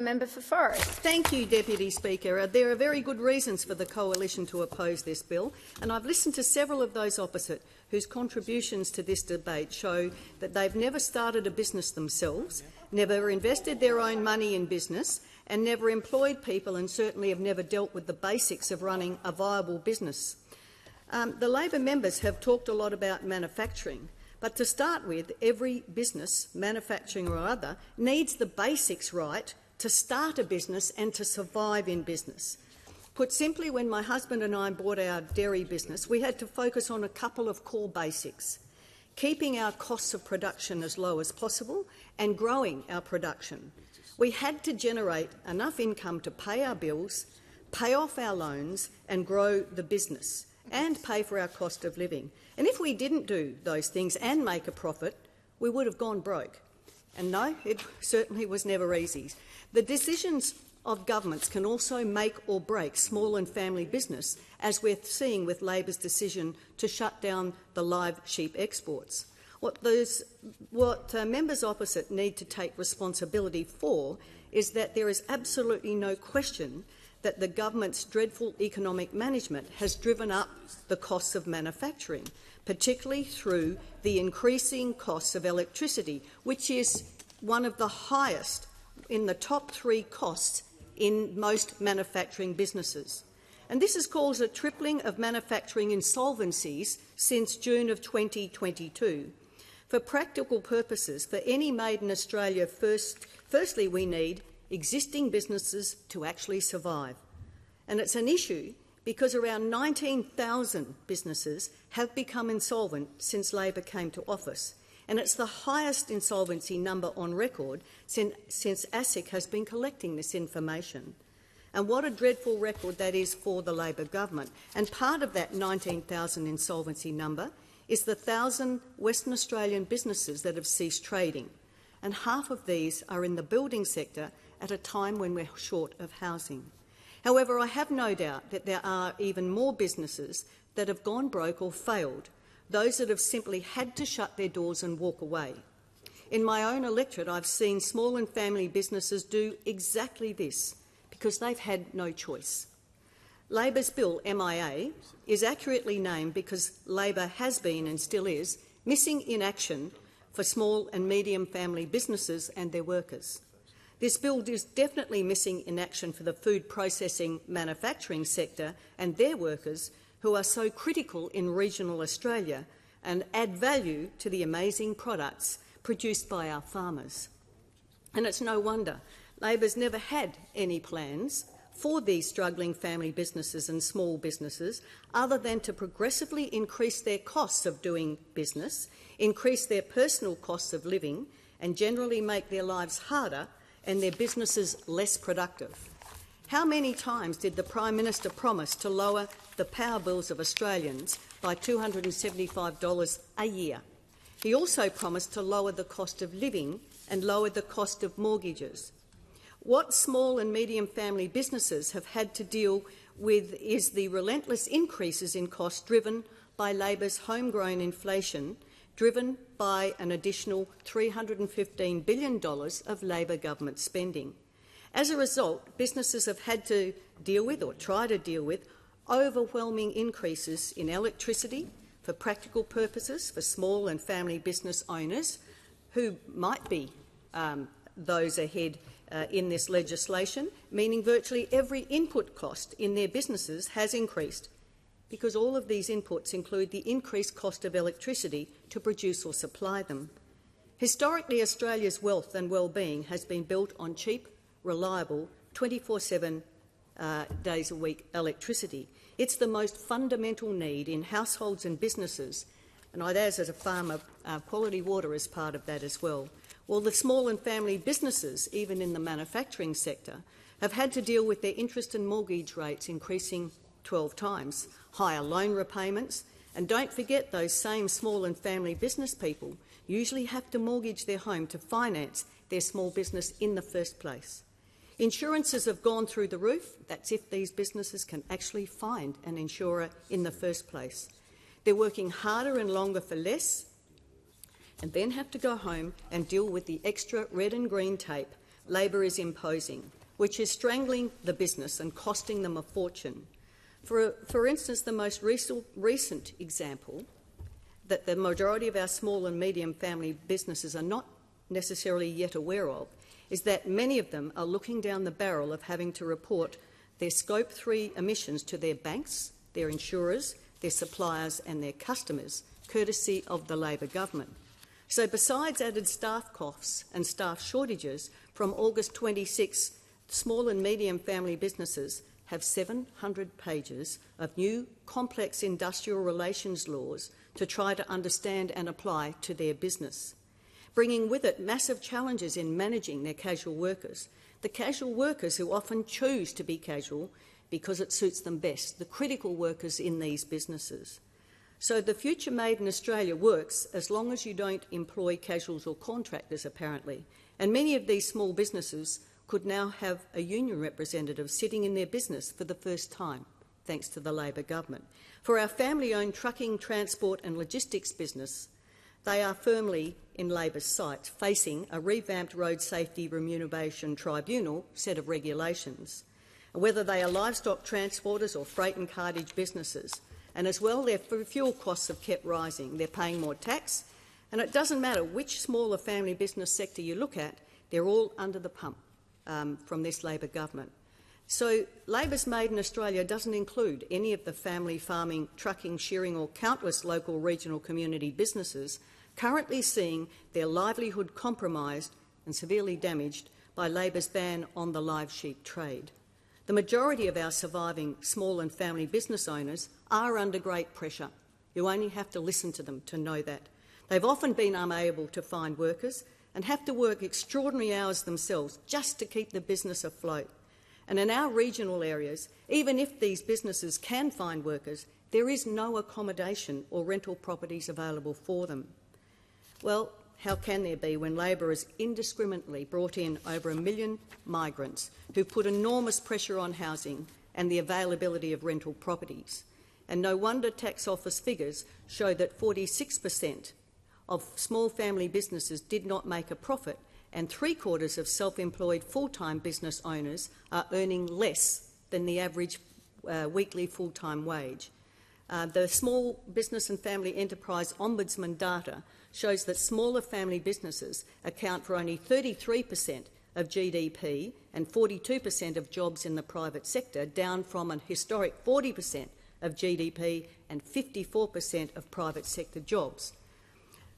Member for Forrest. Thank you, Deputy Speaker. There are very good reasons for the Coalition to oppose this bill, and I've listened to several of those opposite whose contributions to this debate show that they've never started a business themselves, never invested their own money in business, and never employed people, and certainly have never dealt with the basics of running a viable business. The Labor members have talked a lot about manufacturing, but to start with, every business, manufacturing or other, needs the basics right to start a business and to survive in business. Put simply, when my husband and I bought our dairy business, we had to focus on a couple of core basics: keeping our costs of production as low as possible and growing our production. We had to generate enough income to pay our bills, pay off our loans and grow the business, and pay for our cost of living. And if we didn't do those things and make a profit, we would have gone broke. And no, it certainly was never easy. The decisions of governments can also make or break small and family business, as we're seeing with Labor's decision to shut down the live sheep exports. What members opposite need to take responsibility for is that there is absolutely no question that the government's dreadful economic management has driven up the costs of manufacturing, particularly through the increasing costs of electricity, which is one of the highest in the top 3 costs in most manufacturing businesses. And this has caused a tripling of manufacturing insolvencies since June of 2022. For practical purposes, for any made in Australia, firstly we need existing businesses to actually survive. And it's an issue because around 19,000 businesses have become insolvent since Labor came to office, and it's the highest insolvency number on record since ASIC has been collecting this information. And what a dreadful record that is for the Labor government. And part of that 19,000 insolvency number is the 1,000 Western Australian businesses that have ceased trading, and half of these are in the building sector at a time when we're short of housing. However, I have no doubt that there are even more businesses that have gone broke or failed, those that have simply had to shut their doors and walk away. In my own electorate, I've seen small and family businesses do exactly this because they've had no choice. Labor's bill, MIA, is accurately named because Labor has been and still is missing in action for small and medium family businesses and their workers. This bill is definitely missing in action for the food processing manufacturing sector and their workers, who are so critical in regional Australia and add value to the amazing products produced by our farmers. And it's no wonder Labor's never had any plans for these struggling family businesses and small businesses other than to progressively increase their costs of doing business, increase their personal costs of living, and generally make their lives harder and their businesses less productive. How many times did the Prime Minister promise to lower the power bills of Australians by $275 a year? He also promised to lower the cost of living and lower the cost of mortgages. What small and medium family businesses have had to deal with is the relentless increases in costs driven by Labor's homegrown inflation, driven by an additional $315 billion of Labor government spending. As a result, businesses have had to deal with, or try to deal with, overwhelming increases in electricity for practical purposes for small and family business owners, who might be those ahead in this legislation, meaning virtually every input cost in their businesses has increased, because all of these inputs include the increased cost of electricity to produce or supply them. Historically, Australia's wealth and well-being has been built on cheap, reliable, 24/7 days a week electricity. It's the most fundamental need in households and businesses, and I'd add, as a farmer, quality water is part of that as well. Well, the small and family businesses, even in the manufacturing sector, have had to deal with their interest and mortgage rates increasing 12 times, higher loan repayments, and don't forget those same small and family business people usually have to mortgage their home to finance their small business in the first place. Insurances have gone through the roof. That's if these businesses can actually find an insurer in the first place. They're working harder and longer for less, and then have to go home and deal with the extra red and green tape Labor is imposing, which is strangling the business and costing them a fortune. For instance, the most recent example that the majority of our small and medium family businesses are not necessarily yet aware of is that many of them are looking down the barrel of having to report their Scope 3 emissions to their banks, their insurers, their suppliers and their customers, courtesy of the Labor government. So besides added staff costs and staff shortages, from August 26, small and medium family businesses have 700 pages of new complex industrial relations laws to try to understand and apply to their business, bringing with it massive challenges in managing their casual workers, the casual workers who often choose to be casual because it suits them best, the critical workers in these businesses. So the future made in Australia works as long as you don't employ casuals or contractors, apparently, and many of these small businesses could now have a union representative sitting in their business for the first time, thanks to the Labor government. For our family-owned trucking, transport and logistics business, they are firmly in Labor's sights, facing a revamped Road Safety Remuneration Tribunal set of regulations, whether they are livestock transporters or freight and cartage businesses. And as well, their fuel costs have kept rising. They're paying more tax, and it doesn't matter which smaller family business sector you look at, they're all under the pump from this Labor government. So Labor's Made in Australia doesn't include any of the family farming, trucking, shearing or countless local regional community businesses currently seeing their livelihood compromised and severely damaged by Labor's ban on the live sheep trade. The majority of our surviving small and family business owners are under great pressure. You only have to listen to them to know that. They've often been unable to find workers and have to work extraordinary hours themselves just to keep the business afloat. And in our regional areas, even if these businesses can find workers, there is no accommodation or rental properties available for them. Well, how can there be when Labor has indiscriminately brought in over 1 million migrants who put enormous pressure on housing and the availability of rental properties? And no wonder tax office figures show that 46% of small family businesses did not make a profit, and 3/4 of self-employed full-time business owners are earning less than the average weekly full-time wage. The Small Business and Family Enterprise Ombudsman data shows that smaller family businesses account for only 33% of GDP and 42% of jobs in the private sector, down from an historic 40% of GDP and 54% of private sector jobs.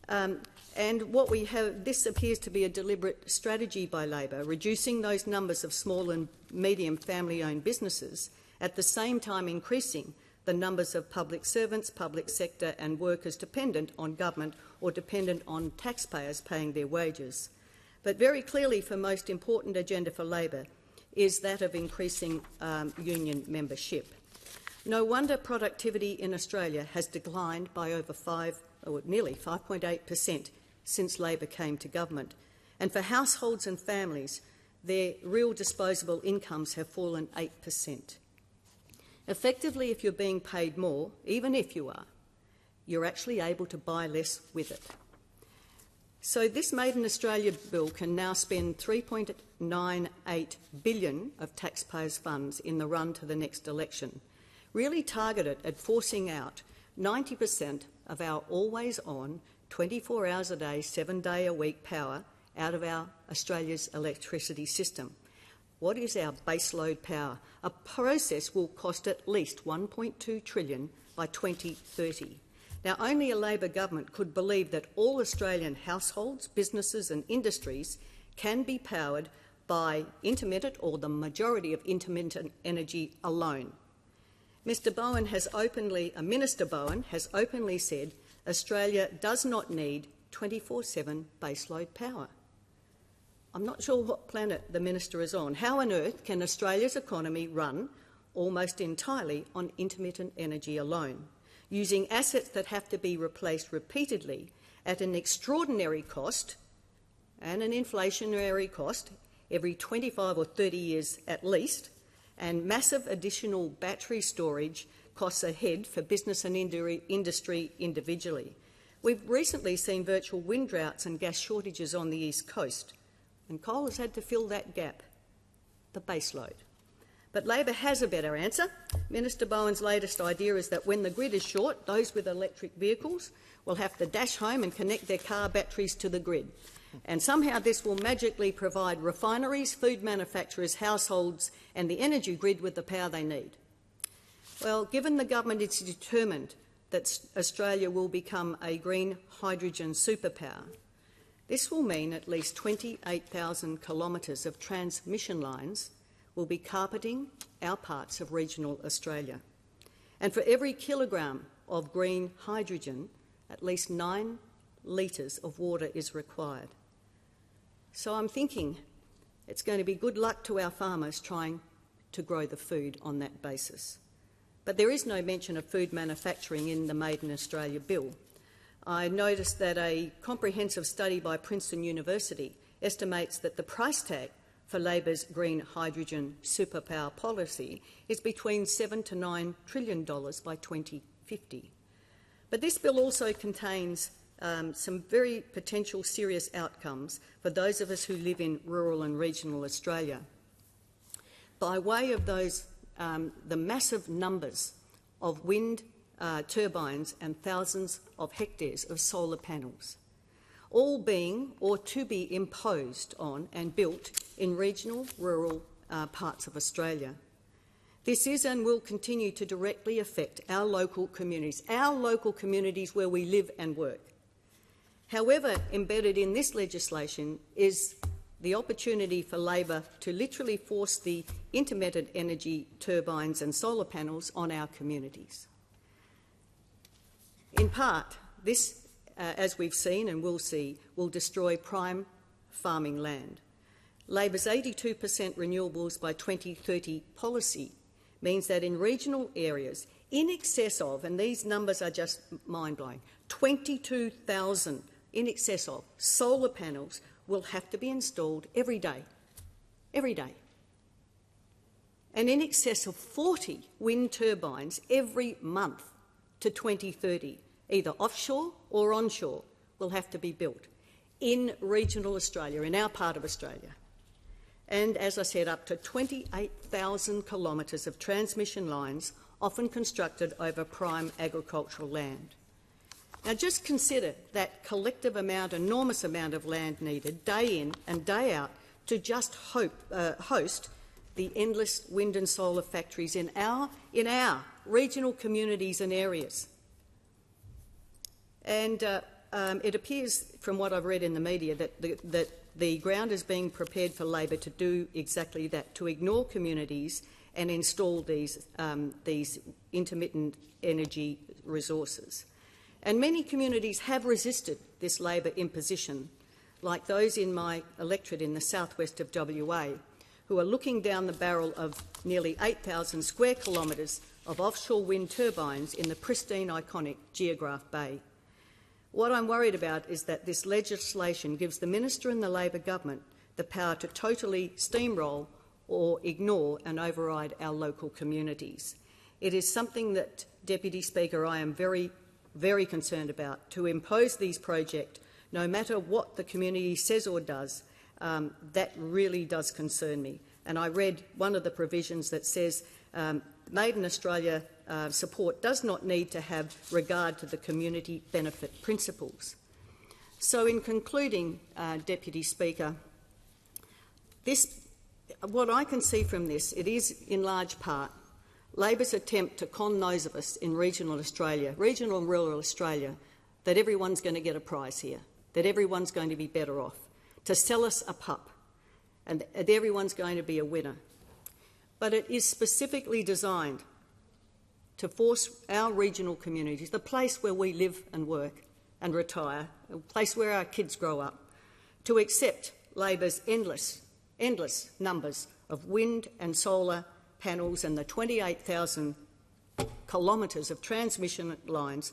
And what we have, this appears to be a deliberate strategy by Labor, reducing those numbers of small and medium family-owned businesses, at the same time increasing the numbers of public servants, public sector and workers dependent on government or dependent on taxpayers paying their wages. But very clearly, for most important agenda for Labor is that of increasing union membership. No wonder productivity in Australia has declined by over nearly 5.8% since Labor came to government. And for households and families, their real disposable incomes have fallen 8%. Effectively, if you're being paid more, even if you are, you're actually able to buy less with it. So this Made in Australia bill can now spend $3.98 billion of taxpayers' funds in the run to the next election, really targeted at forcing out 90% of our always-on, 24 hours a day, 7-day-a-week power out of our Australia's electricity system. What is our baseload power? A process will cost at least $1.2 trillion by 2030. Now, only a Labor government could believe that all Australian households, businesses and industries can be powered by intermittent or the majority of intermittent energy alone. Minister Bowen has openly said Australia does not need 24/7 baseload power. I'm not sure what planet the minister is on. How on earth can Australia's economy run almost entirely on intermittent energy alone, using assets that have to be replaced repeatedly at an extraordinary cost and an inflationary cost every 25 or 30 years at least, and massive additional battery storage costs ahead for business and industry individually? We've recently seen virtual wind droughts and gas shortages on the East Coast. and coal has had to fill that gap, the base load. But Labor has a better answer. Minister Bowen's latest idea is that when the grid is short, those with electric vehicles will have to dash home and connect their car batteries to the grid. And somehow this will magically provide refineries, food manufacturers, households and the energy grid with the power they need. Well, given the government is determined that Australia will become a green hydrogen superpower, this will mean at least 28,000 kilometres of transmission lines will be carpeting our parts of regional Australia. And for every kilogram of green hydrogen, at least 9 litres of water is required. So I'm thinking it's going to be good luck to our farmers trying to grow the food on that basis. But there is no mention of food manufacturing in the Made in Australia bill. I noticed that a comprehensive study by Princeton University estimates that the price tag for Labor's green hydrogen superpower policy is between $7 to $9 trillion by 2050. But this bill also contains some very potential serious outcomes for those of us who live in rural and regional Australia. By way of those, the massive numbers of wind turbines and thousands of hectares of solar panels, all being or to be imposed on and built in regional, rural parts of Australia. This is and will continue to directly affect our local communities where we live and work. However, embedded in this legislation is the opportunity for Labor to literally force the intermittent energy turbines and solar panels on our communities. In part, this, as we've seen and will see, will destroy prime farming land. Labor's 82% renewables by 2030 policy means that in regional areas, in excess of, and these numbers are just mind-blowing, 22,000 in excess of solar panels will have to be installed every day. And in excess of 40 wind turbines every month to 2030, either offshore or onshore, will have to be built in regional Australia, in our part of Australia. And as I said, up to 28,000 kilometres of transmission lines, often constructed over prime agricultural land. Now just consider that collective amount, enormous amount of land needed day in and day out to just host the endless wind and solar factories in our regional communities and areas. And it appears from what I've read in the media that the ground is being prepared for Labor to do exactly that, to ignore communities and install these intermittent energy resources. And many communities have resisted this Labor imposition, like those in my electorate in the southwest of WA, who are looking down the barrel of nearly 8,000 square kilometres of offshore wind turbines in the pristine, iconic Geograph Bay. What I'm worried about is that this legislation gives the Minister and the Labor government the power to totally steamroll or ignore and override our local communities. It is something that, Deputy Speaker, I am very, very concerned about. To impose these projects, no matter what the community says or does, that really does concern me. And I read one of the provisions that says Made in Australia support does not need to have regard to the community benefit principles. So in concluding, Deputy Speaker, what I can see from this, it is in large part Labor's attempt to con those of us in regional Australia, regional and rural Australia, that everyone's going to get a prize here, that everyone's going to be better off, to sell us a pup, and that everyone's going to be a winner. But it is specifically designed to force our regional communities, the place where we live and work and retire, a place where our kids grow up, to accept Labor's endless numbers of wind and solar panels and the 28,000 kilometres of transmission lines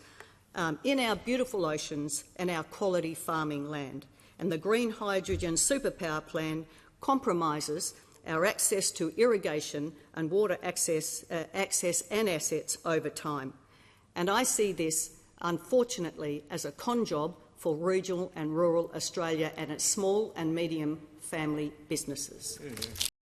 in our beautiful oceans and our quality farming land. And the Green Hydrogen Superpower Plan compromises our access to irrigation and water access and assets over time. And I see this, unfortunately, as a con job for regional and rural Australia and its small and medium family businesses.